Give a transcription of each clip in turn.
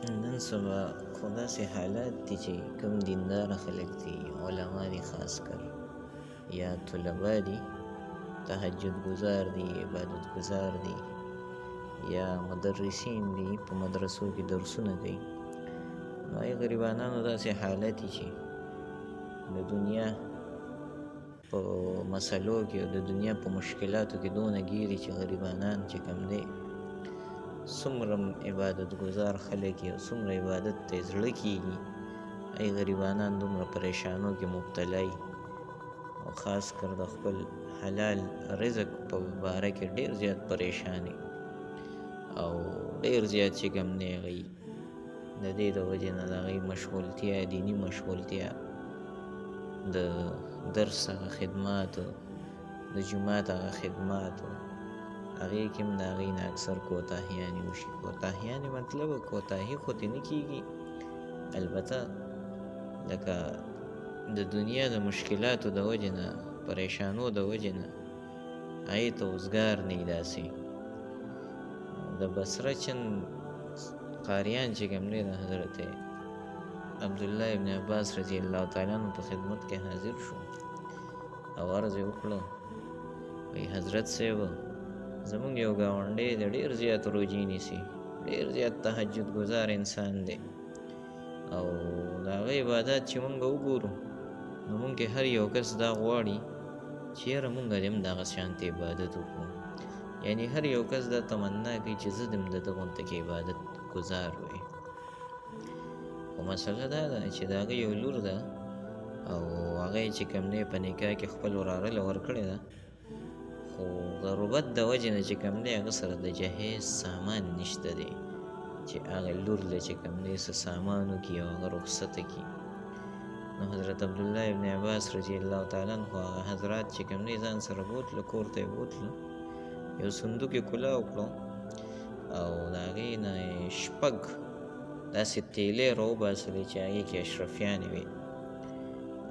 نن سبا خو داسې حالات دي چې کوم دینداره خلک دي، علما دي خاص کر، یا طلبا دي، تهجد گزار دي، عبادت گزار دي، یا مدرسین دي، په مدرسو کې درسونه کوي. نو ای غریبانانو داسې حالت دي چې د دنیا په مسلو کې او د دنیا په مشکلاتو کې دونه ګیري چې غریبانان چې کم دی څومره عبادت گزار خلک او څومره عبادت ته زړه کېږي، ای غریبانان دومره پریشانو کې مبتلا او خاص کر د خپل حلال رزق په باره کې ډېر زیات پریشانی او ډېر زیات چې کم دی هغوی د دې د وجې نه د هغوی مشغولتیا، دیني مشغولتیا، د درس هغه خدماتو، د جومات هغه خدماتو، هغې کې هم د هغې نه اکثر کوتاهیانې وشي. کوتاهیانې مطلب کوتاهي خو ترې نه کېږي، البته لکه د دنیا د مشکلاتو د وجې نه، پریشانو د وجې نه هغې ته اوزګار نه وي. داسې د بصره چند قاریان چې کوم دی د حضرت عبدالله ابن عباس رضی الله تعالی عنہ په خدمت کې حاضر شو او عرض یې وکړو، وایي حضرت صاحب زمونږ یو ګاونډی د ډېر زیات روجې نیسي، ډېر زیات تهجد گزار انسان دی او د هغه عبادات چې مونږ وګورو نو مونږ کې هر یو کس دا غواړي چې یاره مونږ دې هم دغه شانته عبادت وکړو. یعنی هر یو کس دا تمنا کوي چې زه دې هم د ده غونته کې عبادت گزار وي. خو مسله دا ده چې د هغه یو لور ده او هغه یې چې کوم دی په نکاح کې خپل وراره له ورکړې ده، خو غربت د وجې نه چې کوم دی هغه سره د جهیز سامان نشته دی چې هغه لور له چې کوم دی څه سامان وکړي او هغه رخصته کړي. نو حضرت عبدالله ابن عباس رضی الله تعالی عنہ هغه حضرات چې کوم دی ځان سره بوتلو، کور ته یې بوتلو، یو صندوق یې کولاو کړو او د هغې نه شپږ داسې تیلې راوباسلې چې هغې کې اشرفیانې وې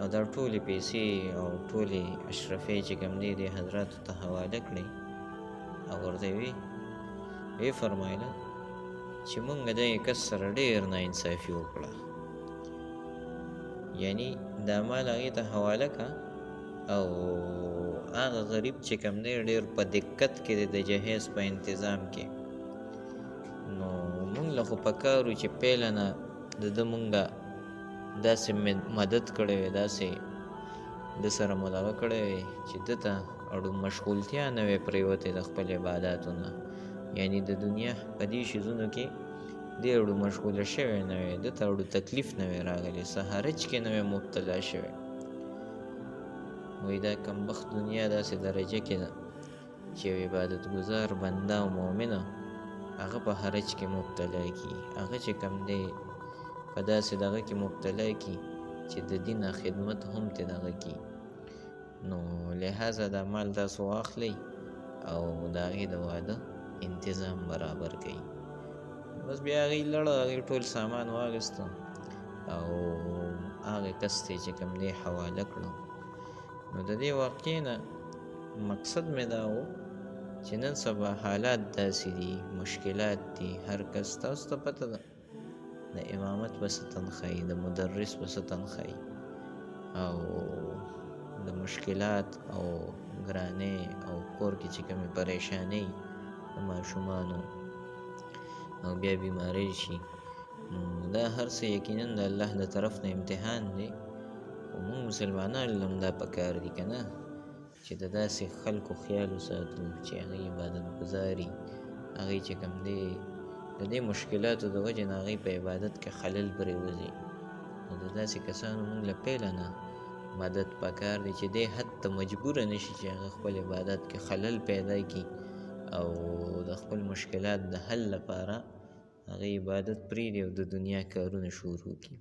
او دا ټولې پیسې او ټولې اشرفۍ چې کوم دی دې حضراتو ته حواله کړې او ورته ویې فرمایله چې مونږ دغې کس سره ډېر ناانصافي وکړه، یعنی دا مال هغې ته حواله کړه او هغه غریب چې کوم دی ډېر په دقت کې دی د جهیز په انتظام کې. نو مونږ له خو پکار وو چې پیله نه د ده مونږه داسې مدد کړی وی، داسې د سره مو دغه کړی وی چې ده ته اړو مشغولتیا نه وی پرېوتې د خپل عباداتو نه، یعنی د دنیا په دې شیزونو کې دې اړو مشغوله شوی نه وی، ده ته اړو تکلیف نه وی راغلی، څه حرج کې نه وی مبتلا شوی. وایي دا کمبخت دنیا داسې درجه کې ده چې یو عبادت گزار بنده او مؤمنه هغه په حرج کې مبتلا کی، هغه چې کم دی په داسې دغه کې مبتلا کی چې د دین خدمت هم ته دغه کی. نو لہذا دا مال تاسو واخلئ او د هغې د واده انتظام برابر کړئ. بس بیا هغې لړه، هغې ټول سامان واخیستو او هغې کس ته چې کوم دی حواله کړو. نو د دې واقعې نه مقصد مې دا و چې نن سبا حالات داسې دي، مشکلات دي، هر کس تاسو ته پته ده د امامت به څه تنخواهي، د مدرس به څه تنخواهي او د مشکلات او ګرانۍ او کور کې چې کومې پریشانۍ د ماشومانو او بیا بیمارۍ شي، نو دا هر څه یقینا د الله د طرف نه امتحان دی. خو مونږ مسلمانانو له هم دا پکار دي که نه چې د داسې خلکو خیال وساتو چې هغوی عبادت ګزاري، هغوی چې کوم دی د دې مشکلاتو د وجې نه هغوی په عبادت کې خلل پرېوځي. نو د داسې کسانو مونږ له پیله نه مدد پکار دی چې دې حد ته مجبوره نه شي چې هغه خپل عبادت کې خلل پیدا کړي او د خپل مشکلات د حل لپاره هغه عبادت پرېږدي او د دنیا کارونه شروع کړي.